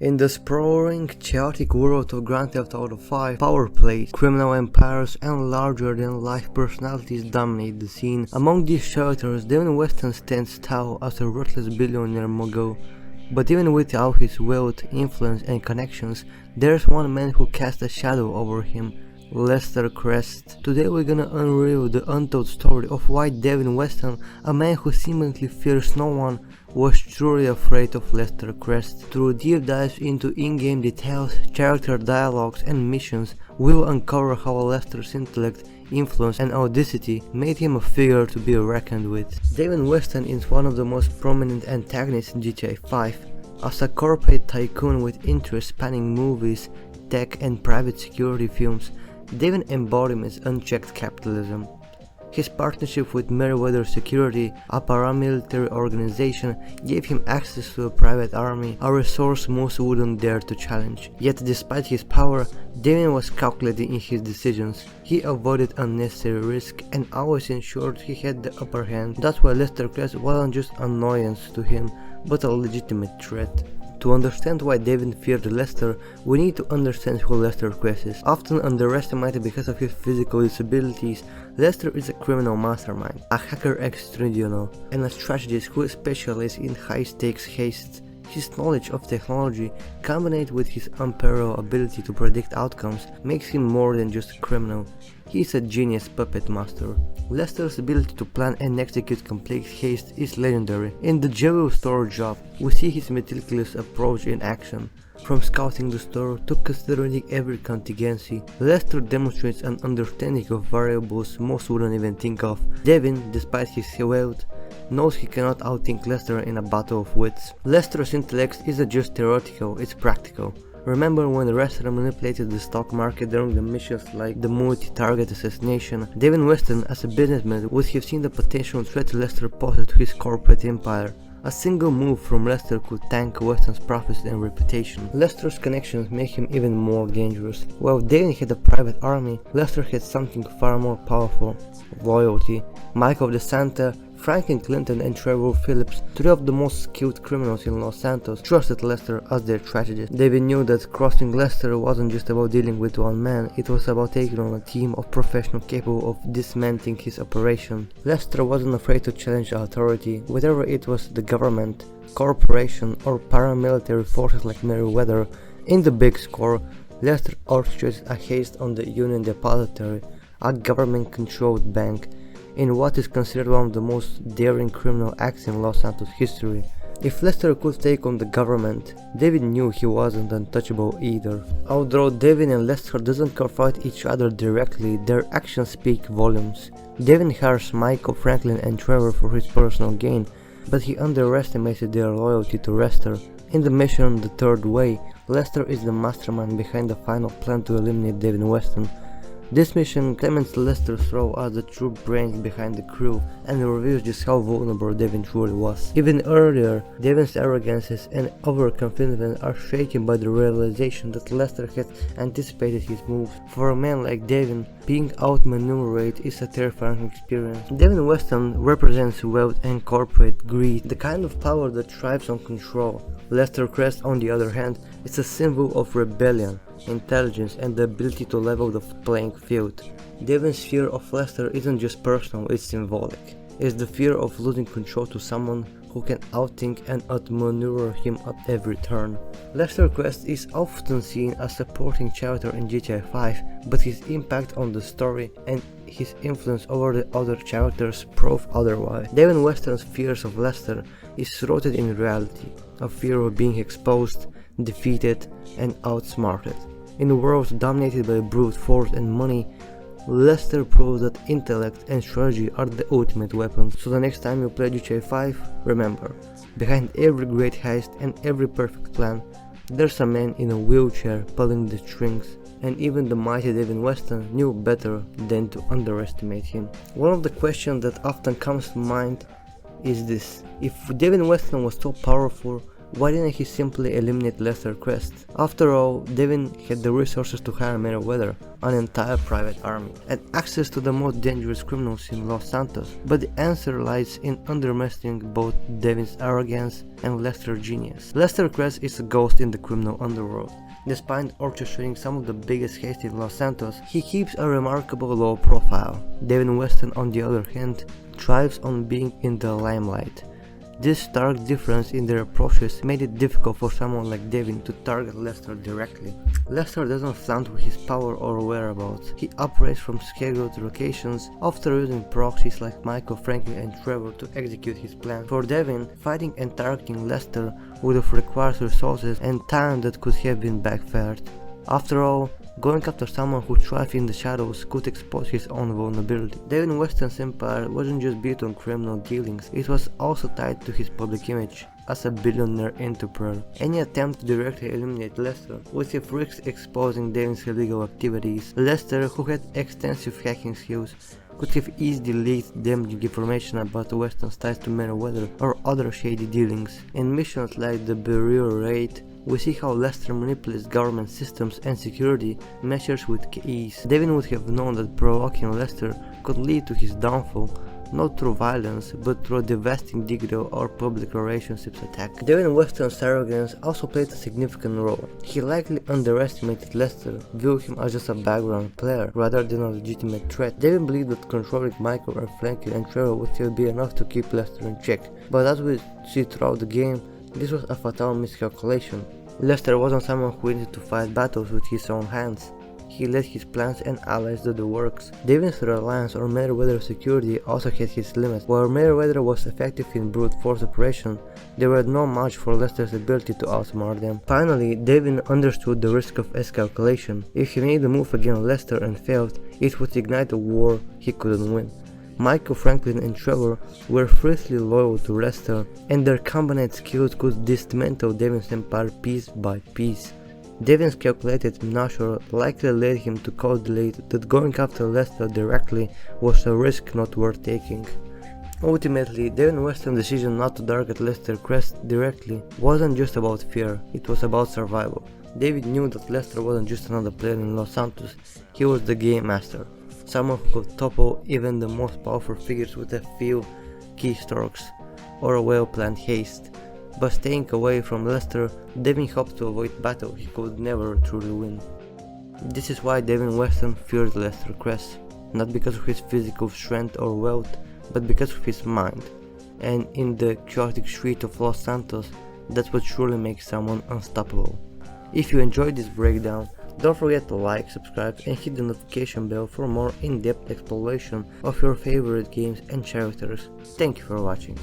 In the sprawling, chaotic world of Grand Theft Auto 5, power plays, criminal empires, and larger-than-life personalities dominate the scene. Among these characters, Devin Weston stands tall as a ruthless billionaire mogul. But even without his wealth, influence, and connections, there's one man who casts a shadow over him: Lester Crest. Today we're gonna unravel the untold story of why Devin Weston, a man who seemingly fears no one, was truly afraid of Lester Crest. Through deep dives into in-game details, character dialogues, and missions, we will uncover how Lester's intellect, influence, and audacity made him a figure to be reckoned with. Devin Weston is one of the most prominent antagonists in GTA 5. As a corporate tycoon with interests spanning movies, tech, and private security films, Devin embodies unchecked capitalism. His partnership with Meriwether Security, a paramilitary organization, gave him access to a private army, a resource most wouldn't dare to challenge. Yet despite his power, Devin was calculated in his decisions. He avoided unnecessary risk and always ensured he had the upper hand. That's why Lester Crest wasn't just an annoyance to him, but a legitimate threat. To understand why Devin feared Lester, we need to understand who Lester Crest is. Often underestimated because of his physical disabilities, Lester is a criminal mastermind, a hacker extraordinaire, and a strategist who specializes in high-stakes heists. His knowledge of technology, combined with his unparalleled ability to predict outcomes, makes him more than just a criminal. He is a genius puppet master. Lester's ability to plan and execute complex heists is legendary. In the jewel store job, we see his meticulous approach in action. From scouting the store to considering every contingency, Lester demonstrates an understanding of variables most wouldn't even think of. Devin, despite his wealth, knows he cannot outthink Lester in a battle of wits. Lester's intellect isn't just theoretical, it's practical. Remember when Lester manipulated the stock market during the missions like the multi-target assassination? Devin Weston, as a businessman, would have seen the potential threat Lester posed to his corporate empire. A single move from Lester could tank Weston's profits and reputation. Lester's connections make him even more dangerous. While Devin had a private army, Lester had something far more powerful: loyalty. Michael DeSanta, Franklin Clinton, and Trevor Phillips, three of the most skilled criminals in Los Santos, trusted Lester as their strategist. Devin knew that crossing Lester wasn't just about dealing with one man, it was about taking on a team of professionals capable of dismantling his operation. Lester wasn't afraid to challenge authority, whether it was the government, corporation, or paramilitary forces like Meriwether. In the big score, Lester orchestrated a heist on the Union Depository, a government-controlled bank, in what is considered one of the most daring criminal acts in Los Santos history. If Lester could take on the government, Devin knew he wasn't untouchable either. Although Devin and Lester doesn't confront each other directly, their actions speak volumes. Devin hires Michael, Franklin, and Trevor for his personal gain, but he underestimated their loyalty to Lester. In the mission The Third Way, Lester is the mastermind behind the final plan to eliminate Devin Weston. This mission cements Lester's role as the true brains behind the crew and reveals just how vulnerable Devin truly was. Even earlier, Devin's arrogances and overconfidence are shaken by the realization that Lester had anticipated his moves. For a man like Devin, being outmaneuvered is a terrifying experience. Devin Weston represents wealth and corporate greed, the kind of power that thrives on control. Lester Crest, on the other hand, is a symbol of rebellion, intelligence, and the ability to level the playing field. Devin's fear of Lester isn't just personal, it's symbolic. It's the fear of losing control to someone who can outthink and outmaneuver him at every turn. Lester Crest is often seen as a supporting character in GTA 5, but his impact on the story and his influence over the other characters prove otherwise. Devin Weston's fears of Lester is rooted in reality, a fear of being exposed, defeated, and outsmarted. In a world dominated by brute force and money, Lester proves that intellect and strategy are the ultimate weapons. So the next time you play GTA 5, remember, behind every great heist and every perfect plan, there's a man in a wheelchair pulling the strings, and even the mighty Devin Weston knew better than to underestimate him. One of the questions that often comes to mind is this: if Devin Weston was so powerful, Why didn't he simply eliminate Lester Crest? After all, Devin had the resources to hire Meriwether, an entire private army, and access to the most dangerous criminals in Los Santos, but the answer lies in underestimating both Devin's arrogance and Lester's genius. Lester Crest is a ghost in the criminal underworld. Despite orchestrating some of the biggest heist in Los Santos, he keeps a remarkable low profile. Devin Weston, on the other hand, thrives on being in the limelight. This stark difference in their approaches made it difficult for someone like Devin to target Lester directly. Lester doesn't flaunt with his power or whereabouts. He operates from scheduled locations, often using proxies like Michael, Franklin and Trevor to execute his plan. For Devin, fighting and targeting Lester would have required resources and time that could have been backfired. After all, going after someone who thrives in the shadows could expose his own vulnerability. Devin Weston's empire wasn't just built on criminal dealings, it was also tied to his public image as a billionaire entrepreneur. Any attempt to directly eliminate Lester would have risked exposing Devin's illegal activities. Lester, who had extensive hacking skills, could have easily leaked damaging information about Weston's ties to Meriwether or other shady dealings. In missions like the Bureau Raid, we see how Lester manipulates government systems and security measures with ease. Devin would have known that provoking Lester could lead to his downfall, not through violence, but through a devastating digital or public relationships attack. Devin Weston's arrogance also played a significant role. He likely underestimated Lester, viewing him as just a background player rather than a legitimate threat. Devin believed that controlling Michael and Franklin and Trevor would still be enough to keep Lester in check, but as we see throughout the game, this was a fatal miscalculation. Lester wasn't someone who needed to fight battles with his own hands. He let his plans and allies do the works. Devin's reliance on Meriwether's security also had its limits. While Meriwether was effective in brute force operation, they were no match for Lester's ability to outsmart them. Finally, Devin understood the risk of escalation. If he made a move against Lester and failed, it would ignite a war he couldn't win. Michael, Franklin and Trevor were fiercely loyal to Lester, and their combined skills could dismantle Devin's empire piece by piece. Devin's calculated nature likely led him to calculate that going after Lester directly was a risk not worth taking. Ultimately, Devin Weston's decision not to target Lester Crest directly wasn't just about fear, it was about survival. David knew that Lester wasn't just another player in Los Santos, he was the game master. Someone who could topple even the most powerful figures with a few keystrokes or a well-planned haste. By staying away from Lester, Devin hoped to avoid battle he could never truly win. This is why Devin Weston feared Lester Crest, not because of his physical strength or wealth, but because of his mind. And in the chaotic street of Los Santos, that's what truly makes someone unstoppable. If you enjoyed this breakdown, don't forget to like, subscribe and hit the notification bell for more in-depth exploration of your favorite games and characters. Thank you for watching.